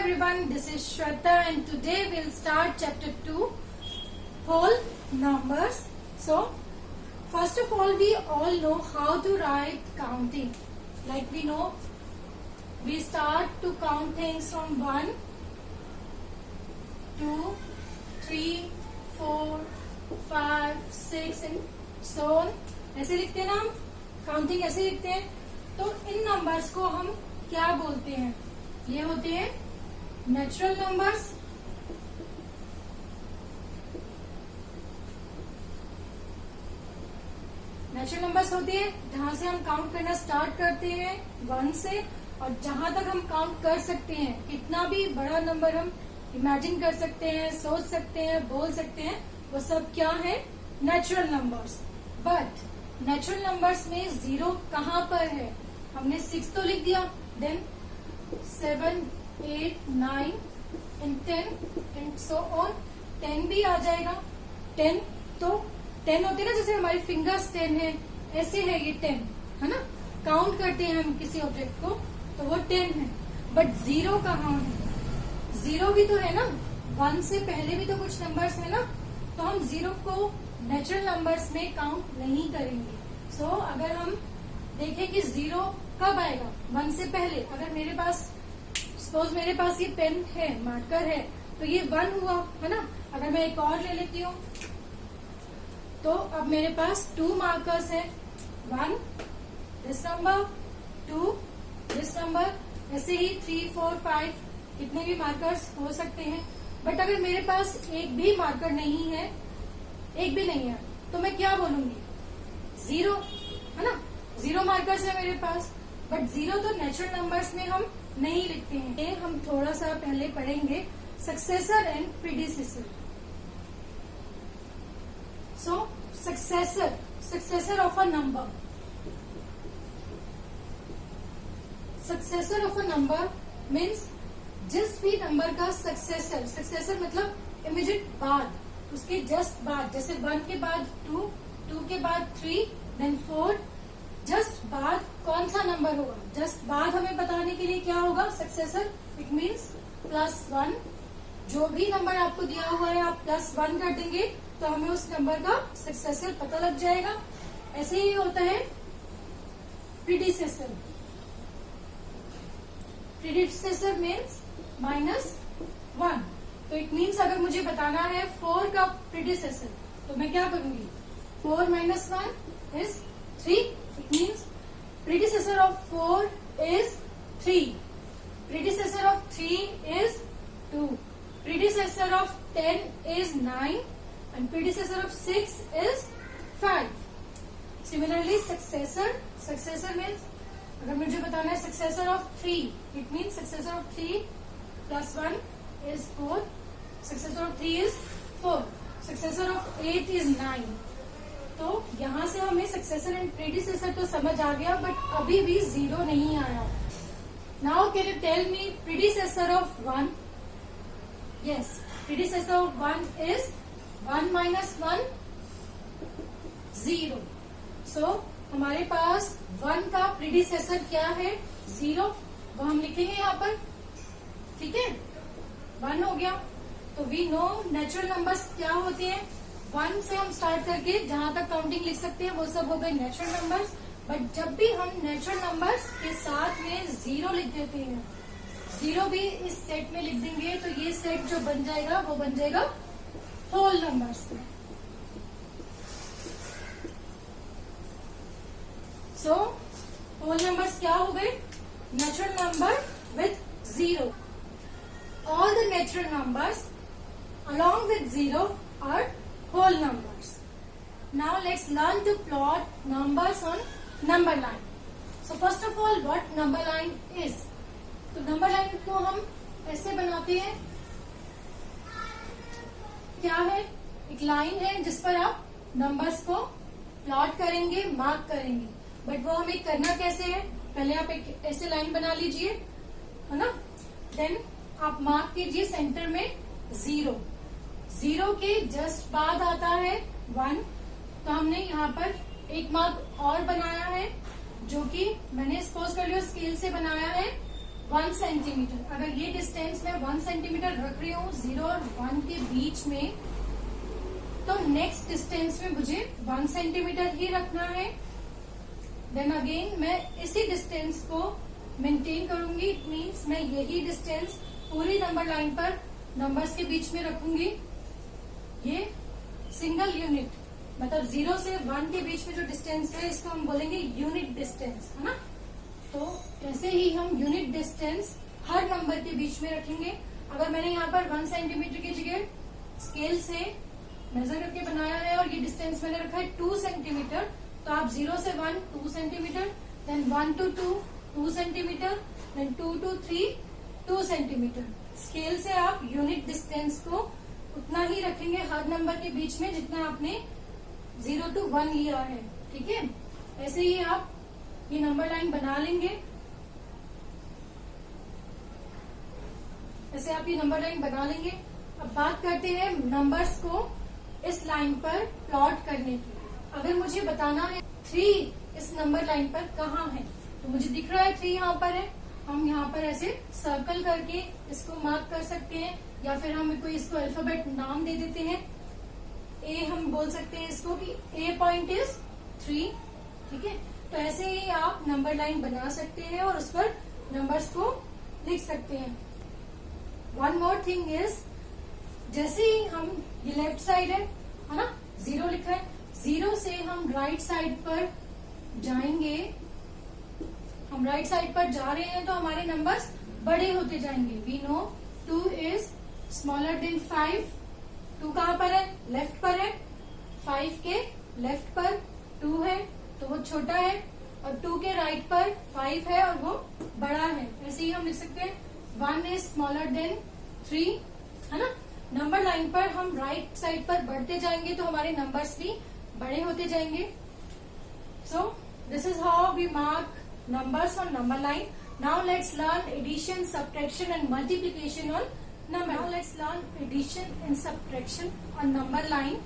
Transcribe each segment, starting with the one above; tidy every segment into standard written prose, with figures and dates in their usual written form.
everyone, this is Shweta and today we'll start chapter 2, whole numbers. So, first of all, we all know how to write counting. Like we know, we start to count things from 1, 2, 3, 4, 5, 6 and so on. ऐसे लिखते हैं ना हम, counting ऐसे लिखते हैं. तो इन numbers को हम क्या बोलते हैं? ये होते हैं नेचुरल नंबर्स. नेचुरल नंबर्स होती है जहां से हम काउंट करना स्टार्ट करते हैं 1 से, और जहां तक हम काउंट कर सकते हैं, कितना भी बड़ा नंबर हम इमेजिन कर सकते हैं, सोच सकते हैं, बोल सकते हैं, वो सब क्या है? Natural numbers. But natural numbers में जीरो कहाँ पर है? हमने 6 तो लिख दिया, then 7, 8, 9 and 10 and so on. 10 भी आ जाएगा. 10 तो 10 होते हैं ना, जैसे हमारे फिंगर्स 10 है, ऐसे है ये 10, है ना. काउंट करते हैं हम किसी ऑब्जेक्ट को तो वो 10 है. बट जीरो कहाँ है? जीरो भी तो है ना, 1 से पहले भी तो कुछ नंबर्स है ना. तो हम जीरो को नेचुरल नंबर्स में काउंट नहीं करेंगे. सो अगर हम देखें कि जीरो कब आएगा 1 से पहले, अगर मेरे पास सपोज मेरे पास ये पेन है, मार्कर है, तो ये 1 हुआ है ना. अगर मैं एक और ले लेती हूँ तो अब मेरे पास 2 मार्कर्स है. 1 दिस नंबर, 2 दिस नंबर, ऐसे ही 3, 4, 5 कितने भी मार्कर्स हो सकते हैं. बट अगर मेरे पास एक भी मार्कर नहीं है, एक भी नहीं है, तो मैं क्या बोलूंगी? जीरो, है ना. जीरो मार्कर्स है मेरे पास. बट जीरो तो नेचुरल नंबर्स में हम नहीं लिखते हैं. ये हम थोड़ा सा पहले पढ़ेंगे successor and predecessor. So successor of a number. Successor of a number means जिस भी नंबर का सक्सेसर मतलब इमीडिएट बाद, उसके जस्ट बाद, जैसे 1 के बाद 2, 2 के बाद 3, देन 4, जस्ट बाद कौन सा नंबर होगा? जस्ट बाद हमें बताने के लिए क्या होगा? सक्सेसर. It means +1. जो भी नंबर आपको दिया हुआ है आप +1 कर देंगे तो हमें उस नंबर का सक्सेसर पता लग जाएगा. ऐसे ही होता है प्रीडिसेसर. Predecessor means -1. तो इट मीन्स अगर मुझे बताना है 4 का प्रीडिसेसर, तो मैं क्या करूंगी? 4 - 1 is 3. It means predecessor of 4 is 3. Predecessor of 3 is 2. Predecessor of 10 is 9. And predecessor of 6 is 5. Similarly, successor means अगर मुझे बताना है successor of 3, it means successor of 3 plus 1 is 4. Successor of 3 is 4. Successor of 8 is 9. तो यहाँ से हमें successor and predecessor तो समझ आ गया, बट अभी भी जीरो नहीं आया. Now can you tell me predecessor of 1? Yes, predecessor of 1 is 1 - 1 0. So हमारे पास 1 का प्रीडिसेसर क्या है? 0. वो हम लिखेंगे यहाँ पर. ठीक है, 1 हो गया. तो वी नो नेचुरल नंबर्स क्या होते हैं. 1 से हम स्टार्ट करके जहां तक काउंटिंग लिख सकते हैं वो सब हो गए नेचुरल नंबर्स. बट जब भी हम नेचुरल नंबर्स के साथ में 0 लिख देते हैं, 0 भी इस सेट में लिख देंगे, तो ये सेट जो बन जाएगा वो बन जाएगा होल नंबर्स में. सो होल नंबर्स क्या हो गए? Natural number with 0. All the natural numbers along with 0 are whole numbers. Now let's learn to plot numbers on number line. So first of all, what number line is? तो number line को हम ऐसे बनाते हैं. क्या है? एक line है जिस पर आप नंबर्स को प्लॉट करेंगे, मार्क करेंगे. बट वो हमें करना कैसे है? पहले आप एक ऐसे लाइन बना लीजिए, है ना. देन आप मार्क कीजिए सेंटर में 0. 0 के जस्ट बाद आता है 1. तो हमने यहाँ पर एक मार्क और बनाया है, जो कि मैंने सपोज कर लिया स्केल से बनाया है 1 सेंटीमीटर। अगर ये डिस्टेंस मैं 1 सेंटीमीटर रख रही हूँ 0 और 1 के बीच में, तो नेक्स्ट डिस्टेंस में मुझे 1 सेंटीमीटर ही रखना है। देन अगेन मैं इसी डिस्टेंस को मेंटेन करूंगी। इट मीन्स मैं यही डिस्टेंस पूरी नंबर लाइन पर नंबर्स के बीच में रखूंगी। ये सिंगल यूनिट, मतलब 0 से 1 के बीच में जो डिस्टेंस है इसको हम बोलेंगे यूनिट डिस्टेंस, है ना। तो ऐसे ही हम यूनिट डिस्टेंस हर नंबर के बीच में रखेंगे। अगर मैंने यहाँ पर 1 सेंटीमीटर की जगह स्केल से मेजर करके बनाया है और ये डिस्टेंस मैंने रखा है 2 सेंटीमीटर, तो आप 0 से 1 2 centimetre, then 1 to 2 2 centimetre, then 2 to 3 2 centimetre. Scale से आप यूनिट डिस्टेंस को उतना ही रखेंगे हर नंबर के बीच में जितना आपने 0 to 1 लिया है, ठीक है। ऐसे ही आप ये नंबर लाइन बना लेंगे। ऐसे आप ये नंबर लाइन बना लेंगे। अब बात करते हैं नंबर्स को इस लाइन पर प्लॉट करने की। अगर मुझे बताना है 3 इस नंबर लाइन पर कहाँ है, तो मुझे दिख रहा है 3 यहाँ पर है। हम यहाँ पर ऐसे सर्कल करके इसको मार्क कर सकते हैं, या फिर हम कोई इसको अल्फाबेट नाम दे देते हैं। ए हम बोल सकते हैं इसको कि ए पॉइंट इज 3, ठीक है। तो ऐसे ही आप नंबर लाइन बना सकते हैं और उस पर नंबर्स को लिख सकते हैं। वन मोर थिंग इज, जैसे ही हम ये लेफ्ट साइड है ना, 0 लिखा है, 0 से हम राइट साइड पर जाएंगे। हम राइट साइड पर जा रहे हैं तो हमारे नंबर्स बड़े होते जाएंगे। We know 2 is smaller than 5। 2 कहाँ पर है? लेफ्ट पर है। 5 के लेफ्ट पर 2 है तो वो छोटा है, और 2 के राइट पर 5 है और वो बड़ा है। ऐसे ही हम लिख सकते हैं 1 इज स्मॉलर देन 3, है ना। नंबर लाइन पर हम राइट साइड पर बढ़ते जाएंगे तो हमारे नंबर्स भी बड़े होते जाएंगे। So this is how we mark numbers on number line. Now let's learn addition, subtraction and multiplication on number. Now let's learn addition and subtraction on number line.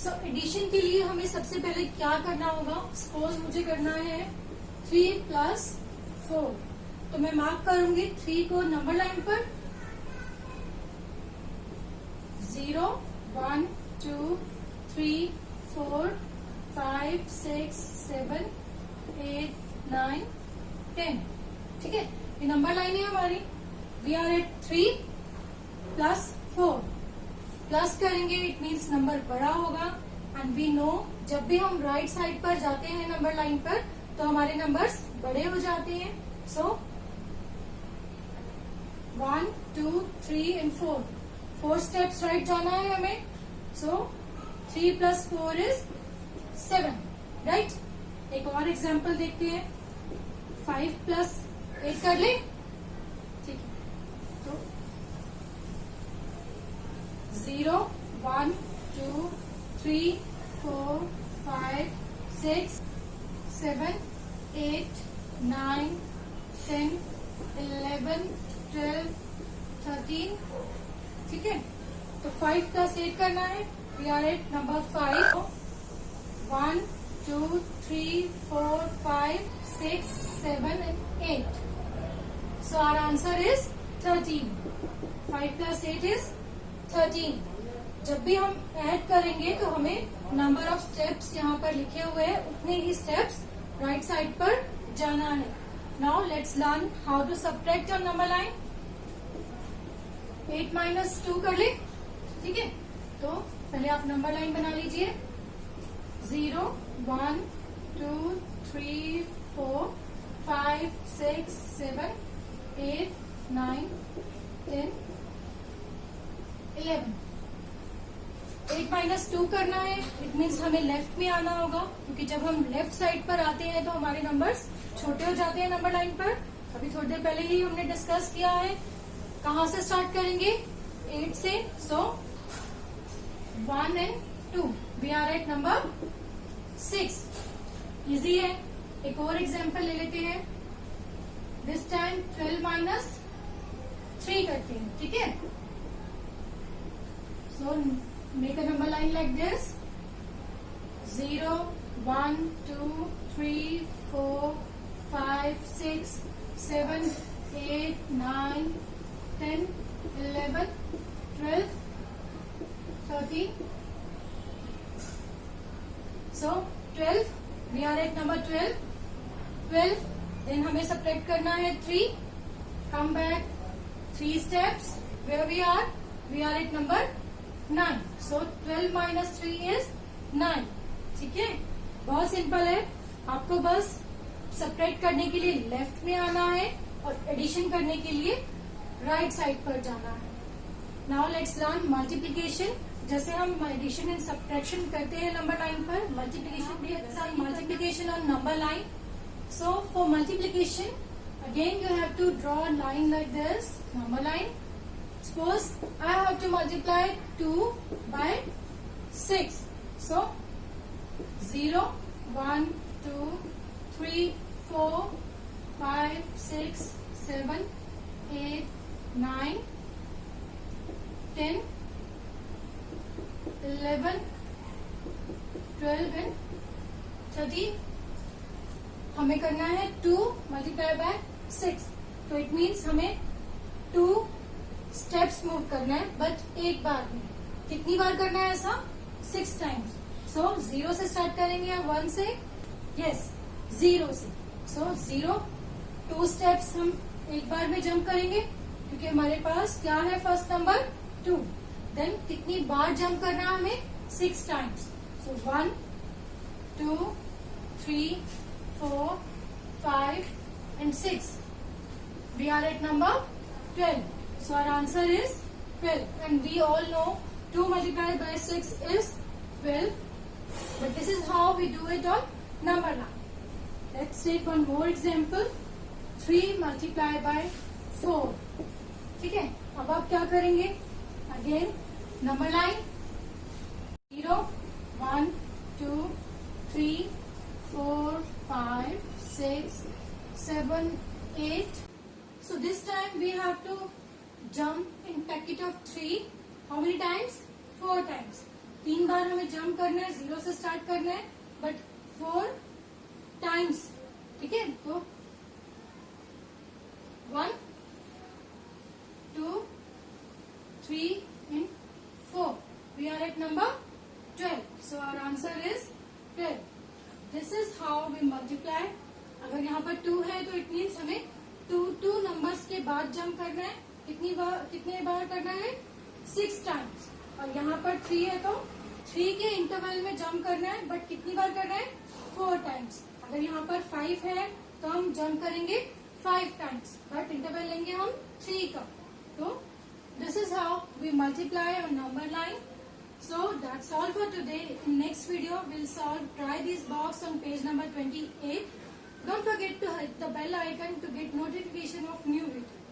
So addition के लिए हमें सबसे पहले क्या करना होगा? Suppose मुझे करना है 3 plus 4, तो मैं मार्क करूंगी 3 को नंबर लाइन पर 0 1 2 3 4 5 6 7 8 9 10, ठीक है। ये नंबर लाइन है हमारी। We are at 3 plus 4, plus करेंगे इट मीन्स नंबर बड़ा होगा। एंड वी नो जब भी हम राइट साइड पर जाते हैं नंबर लाइन पर तो हमारे नंबर्स बड़े हो जाते हैं। सो 1 2 3 and 4 स्टेप्स राइट जाना है हमें। सो 3 plus 4 is 7, राइट। एक और एग्जाम्पल देखते हैं। 5 plus 8 कर ले, ठीक है। तो 0 1 2 3 4 5 6 7 8 9 10 11 12 13, ठीक है। तो 5 plus 8 करना है। We are at number 5। 1 2 3 4 5 6 7 and 8. So our answer is 13. 5 plus 8 is 13. जब भी हम ऐड करेंगे तो हमें नंबर ऑफ स्टेप्स यहाँ पर लिखे हुए हैं उतने ही स्टेप्स राइट साइड पर जाना है। Now let's learn how to subtract on number line. 8 minus 2 कर ले, ठीक है। तो पहले आप नंबर लाइन बना लीजिए। 0 1 2 3 4 5 6 7 8 9 10 11। 8 minus 2 करना है। इट मीन्स हमें लेफ्ट में आना होगा, क्योंकि जब हम लेफ्ट साइड पर आते हैं तो हमारे नंबर्स छोटे हो जाते हैं नंबर लाइन पर। अभी थोड़ी देर पहले ही हमने डिस्कस किया है। कहाँ से स्टार्ट करेंगे? 8 से। So 1 and 2 we are at number 6। Easy है। एक और एग्जाम्पल ले लेते हैं। दिस टाइम 12 minus 3 करते हैं, ठीक है। So make a number line like this. 0 1 2 3 4 5 6 7 8, 9, 10, 11, 12, 13. So 12, we are at number 12. 12, then हमें subtract करना है 3. Come back 3 steps. Where we are? We are at number 9. So 12 minus 3 is 9. ठीक है, बहुत सिंपल है. आपको बस सब्ट्रैक्ट करने के लिए लेफ्ट में आना है और एडिशन करने के लिए राइट साइड पर जाना है. Now let's learn multiplication. जैसे हम एडिशन एंड सब्ट्रैक्शन करते हैं नंबर लाइन पर, multiplication on number line. So for multiplication, again you have to draw a line like this, number line. Suppose I have to multiply 2 by 6. So 0, 1, 2, 3, 4, 5, 6, 7, 8, 9, 10, 11, 12 and 13. हमें करना है 2 multiply by 6. तो it means हमें 2 steps move करना है, but एक बार में. कितनी बार करना है ऐसा? 6 टाइम्स. सो 0 से स्टार्ट करेंगे या 1 से? यस, 0 से. सो 0, 2 स्टेप्स हम एक बार में जंप करेंगे क्योंकि हमारे पास क्या है फर्स्ट नंबर 2. देन कितनी बार जंप करना है हमें? 6 times. So 1, 2, 3, 4, 5 and 6. We are at number 12. So our answer is 12. And we all know 2 multiplied by 6 is 12. But this is how we do it on number line. Let's take one more example. 3 multiplied by 4. ठीक है, अब आप क्या करेंगे? Again, number line. 0, 1, 2, 3, 4, 5, 6, 7, 8. So this time we have to jump in packet of 3. How many times? 4 times. 3 बार हमें jump करना है, 0 से स्टार्ट करना है, बट 4 टाइम्स. ठीक है, तो 1, 2, 3 and 4. We are at number 12. So our answer is 12. This is how we multiply. अगर यहाँ पर 2 है तो इट मीन्स हमें 2 नंबर्स के बाद जंप करना है. कितने बार करना है? 6 टाइम्स. और यहाँ पर 3 है तो 3 के इंटरवल में जंप करना है, बट कितनी बार करना है? 4 टाइम्स. अगर यहाँ पर 5 है तो हम जंप करेंगे 5 टाइम्स, बट इंटरवल लेंगे हम 3 का. तो this is how we multiply on number line. So that's all for today. In next video, we'll try this box on page number 28. Don't forget to hit the bell icon to get notification of new video.